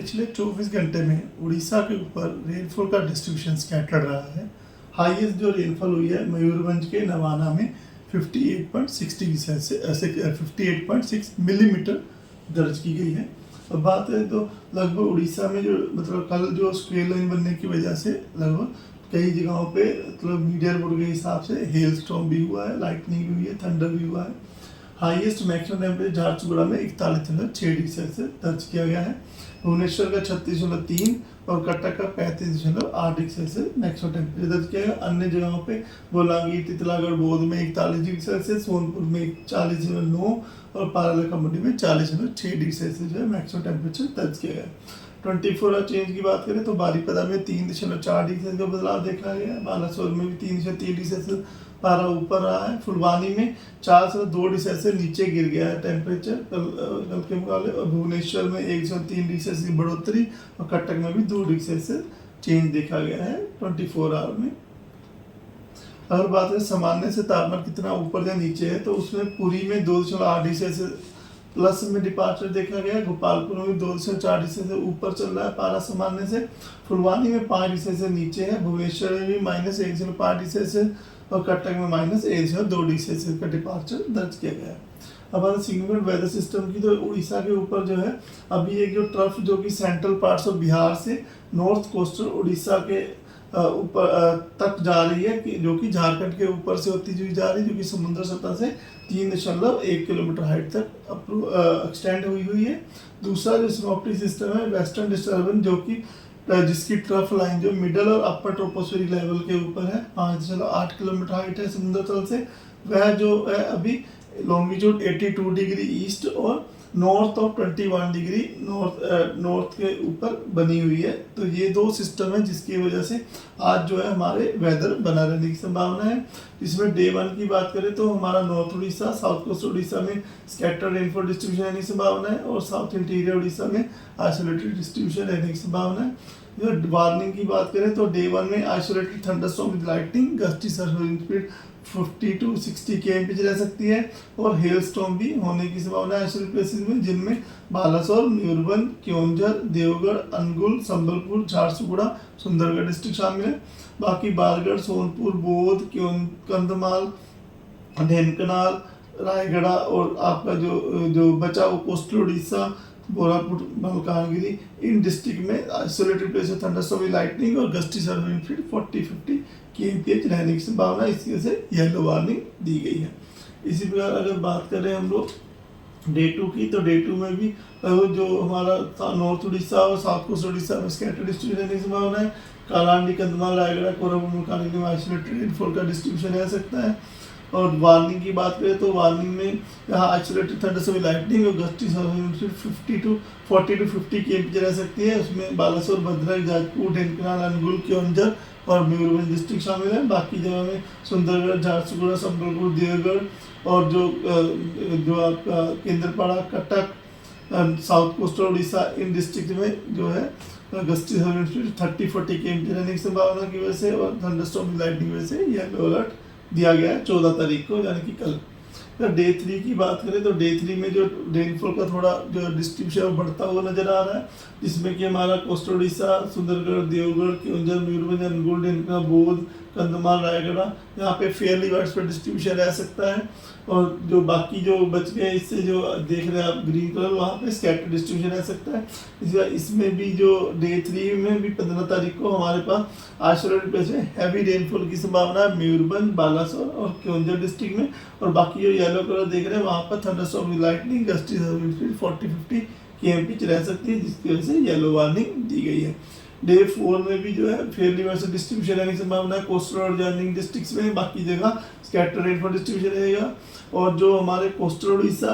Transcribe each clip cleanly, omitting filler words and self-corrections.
पिछले 24 घंटे में उड़ीसा के ऊपर रेनफॉल का डिस्ट्रीब्यूशन स्कैटर्ड रहा है। हाईएस्ट जो रेनफॉल हुई है मयूरभंज के नवाना में 58.6 मिलीमीटर दर्ज की गई है। अब बात करें तो लगभग उड़ीसा में जो मतलब कल जो स्क्वेयर लाइन बनने की वजह से लगभग कई जगहों पे मतलब मीडिया रिपोर्ट के हिसाब से हेल स्टॉर्म भी हुआ है, लाइटनिंग भी हुई है, थंडर भी हुआ है। हाईएस्ट मैक्सिमम टेम्परेचर झारसुगुड़ा में 41.6 डिग्री सेल्सियस दर्ज किया गया है। भुवनेश्वर का 36.3 और कटक का 35.8 डिग्री सेल्सियस मैक्सिमम टेम्परेचर दर्ज किया गया। अन्य जगहों पे बोलांगीर, तितलागढ़, बौद्ध में 41 डिग्री सेल्सियस, सोनपुर में 40.9 और पारालाखा मंडी में 40.6 डिग्री सेल्सियस जो है मैक्सिमम टेम्परेचर दर्ज किया गया। 24 आवर चेंज की बात करें तो बारीपदा में 3.4 डिग्री सेल्सियस का बदलाव देखा गया है। बालासोर में भी 3.3 डिग्री सेल्सियस पारा ऊपर रहा है। फुलवानी में 4.2 डिग्री सेल्सियस नीचे गिर गया है टेम्परेचर कल के मुकाबले। और भुवनेश्वर में 1.3 डिग्री सेल्सियस की बढ़ोतरी और कटक में भी 2 डिग्री सेल्सियस चेंज देखा गया है 24 आवर में। अगर बात करें सामान्य से तापमान कितना ऊपर या नीचे है तो उसमें पुरी में 2.8 डिग्री सेल्सियस प्लस में डिपार्चर देखा गया है। गोपालपुर में 2.4 डिग्री सेल्सियस ऊपर चल रहा है पारा सामान्य से। फुलवानी में 5 डिग्री सेल्सियस नीचे है। भुवनेश्वर में भी -1.5 डिग्री सेल्सियस और कटक में -1.2 डिग्री सेल्सियस का डिपार्चर दर्ज किया गया है। अब बात सिग्निफिकेंट वेदर सिस्टम की तो उड़ीसा के ऊपर जो है अभी एक जो ट्रफ जो कि सेंट्रल पार्ट्स ऑफ बिहार से नॉर्थ कोस्टल उड़ीसा के ऊपर तक जा रही है कि जो कि झारखंड के ऊपर से होती हुई जा रही है, जो कि समुद्र सतह से 3.1 किलोमीटर हाइट तक एक्सटेंड हुई है। दूसरा जो सिनोप्टिक सिस्टम है वेस्टर्न डिस्टर्बेंस जो कि जिसकी ट्रफ लाइन जो मिडल और अपर ट्रोपोस्फेरिक लेवल के ऊपर है 5.8 किलोमीटर हाइट है समुद्र तल से, वह जो है अभी लॉन्गिट्यूड 82 डिग्री ईस्ट और नॉर्थ ऑफ 21 डिग्री नॉर्थ के ऊपर बनी हुई है। तो ये दो सिस्टम है जिसकी वजह से आज जो है हमारे वेदर बना रहने की संभावना है। इसमें डे 1 की बात करें तो हमारा north Orissa, south coast Orissa में स्कैटर्ड रेनफॉल डिस्ट्रीब्यूशन रहने की संभावना है और साउथ इंटीरियर उड़ीसा में आइसोलेटेड डिस्ट्रीब्यूशन रहने की संभावना है। जो वार्निंग की बात करें तो डे 1 में isolated thunderstorm with lightning, gusty serving speed 50 to 60 kmph रह सकती है और हेल स्टॉर्म भी होने की संभावना है आइसोलेटेड प्लेसेस में, जिनमें बालासोर, मयूरभंज, केओंझर, देवगढ़, अनुगुल, संबलपुर, झारसुगुड़ा, सुंदरगढ़ डिस्ट्रिक्ट शामिल है। बाकी बारगढ़, सोनपुर, बौद्ध, कंधमाल, ढेनकनाल, रायगढ़ और आपका जो बचा वो कोस्टल उड़ीसा, बोरापुर, मलकानगिरी, इन डिस्ट्रिक्ट में isolated places thunderstorm with lightning और गस्टी सर्विंग स्पीड 40-50 kmph रहने की संभावना, इसकी वजह से येलो वार्निंग दी गई है। इसी प्रकार अगर बात करें हम लोग डे 2 की तो डे 2 में भी जो हमारा नॉर्थ उड़ीसा और साउथ कोस्ट उड़ीसा में स्कैटर्ड डिस्ट्रीब्यूशन रहने की संभावना है। कालाहांडी, कंधमाल, रायगढ़, कोरापुट, मलकानगिरी में आइसोलेटेड रेनफॉल का डिस्ट्रीब्यूशन रह सकता है। और वार्निंग की बात करें तो वार्निंग में यहाँ आइसोलेटेड थंडरस्टॉर्म लाइटनिंग और गस्टी सर्विंग 40 to 50 kmph रह सकती है। उसमें बालासोर, भद्रक, जाजपुर, ढेनकनाल, अनुगुल, केओंझर और मयूरभंज डिस्ट्रिक्ट शामिल है। बाकी जगह में सुंदरगढ़, झारसुगुड़ा, संबलपुर, देवगढ़ और जो आपका केंद्रपाड़ा, कटक, साउथ कोस्टल उड़ीसा, इन डिस्ट्रिक्ट में जो है गस्टी सर्विंग स्पीड 30-40 kmph रहने की संभावना की वजह से और थंडरस्टॉर्म लाइटनिंग की वजह से येलो अलर्ट दिया गया है 14 तारीख को, यानी कि कल। अगर डे 3 की बात करें तो डे 3 में जो रेनफॉल का थोड़ा जो डिस्ट्रीब्यूशन बढ़ता हुआ नजर आ रहा है, जिसमें कि हमारा कोस्टल उड़ीसा, सुंदरगढ़, देवगढ़, केओंझर, मयूरभंज, अनुगुल, ढेनकनाल, बौद्ध, कंधमाल, रायगढ़, यहाँ पे फेयरली वाइड स्प्रेड डिस्ट्रीब्यूशन रह सकता है। और जो बाकी जो बच गए इससे जो देख रहे हैं आप ग्रीन कलर, वहाँ पे स्कैटर्ड डिस्ट्रीब्यूशन रह सकता है। इसमें भी जो डे 3 में भी 15 तारीख को हमारे पास आइसोलेटेड प्लेस में हैवी रेनफॉल की संभावना है मयूरभंज, बालासोर और केओंझर डिस्ट्रिक्ट में। और बाकी जो येलो कलर देख रहे हैं वहाँ पर thunderstorm with lightning, gusty serving speed 40-50 kmph रह सकती है, जिसकी वजह से येलो वार्निंग दी गई है। डे 4 में भी जो है फेयरली वाइड डिस्ट्रीब्यूशन रहने की संभावना है कोस्टल और जर्निंग डिस्ट्रिक्ट्स में, बाकी जगह स्कैटर्ड रेनफॉल डिस्ट्रीब्यूशन रहेगा। और जो हमारे कोस्टल उड़ीसा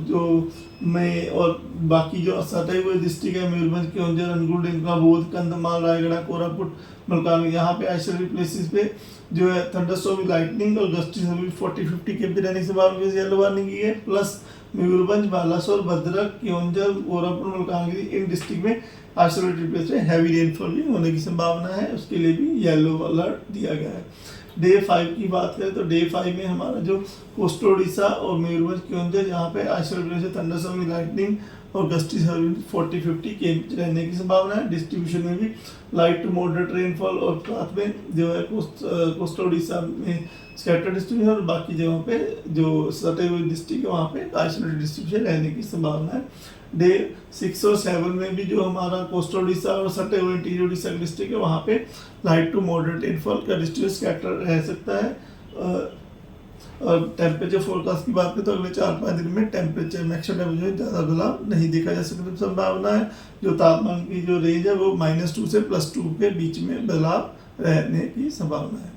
जो में और बाकी जो सटे हुए डिस्ट्रिक्ट है मयूरभंज, केओंझर, अनुगुल, ढेनकनाल, बौद्ध, कंधमाल, रायगढ़, कोरापुट, मलकानगिरी, यहाँ पे आइसोलेटेड प्लेसेस पे जो है थंडरस्टॉर्म विद लाइटनिंग और गस्टी सर्विंग 40-50 kmph रहने की संभावना येलो वार्निंग की है। प्लस मयूरभंज, बालासोर, भद्रक, केओंझर, कोरापुट, मलकानगिरी, इन डिस्ट्रिक्ट में आइसोलेटेड प्लेस में हैवी रेनफॉल भी होने की संभावना है, उसके लिए भी येलो अलर्ट दिया गया है। डे 5 की बात करें तो डे 5 में हमारा जो कोस्टल उड़ीसा और मयूरभंज, केओंझर, यहाँ पे आइसोलेटेड थंडरस्टॉर्म विद लाइटनिंग और गस्टी 40-50 के रहने की संभावना है। डिस्ट्रीब्यूशन में भी लाइट टू मॉडरेट रेनफॉल और रात में जो है कोस्टल उड़ीसा में स्कैटर्ड डिस्ट्रीब्यूशन और बाकी जगहों पे जो सटे हुए डिस्ट्रिक्ट है वहाँ पे आइसोलेटेड डिस्ट्रीब्यूशन रहने की संभावना है। डे 6 और 7 में भी जो हमारा कोस्टल उड़ीसा और सटे हुए इंटीरियर उड़ीसा डिस्ट्रिक्ट है वहाँ पे लाइट टू मॉडरेट रेनफॉल का डिस्ट्रीब्यूशन स्कैटर रह सकता है। और टेम्परेचर फोरकास्ट की बात करें तो अगले 4-5 दिन में टेम्परेचर मैक्सिमम टेम्परेचर ज़्यादा बदलाव नहीं देखा जा सकने की संभावना है। जो तापमान की जो रेंज है वो -2 से +2 के बीच में बदलाव रहने की संभावना है।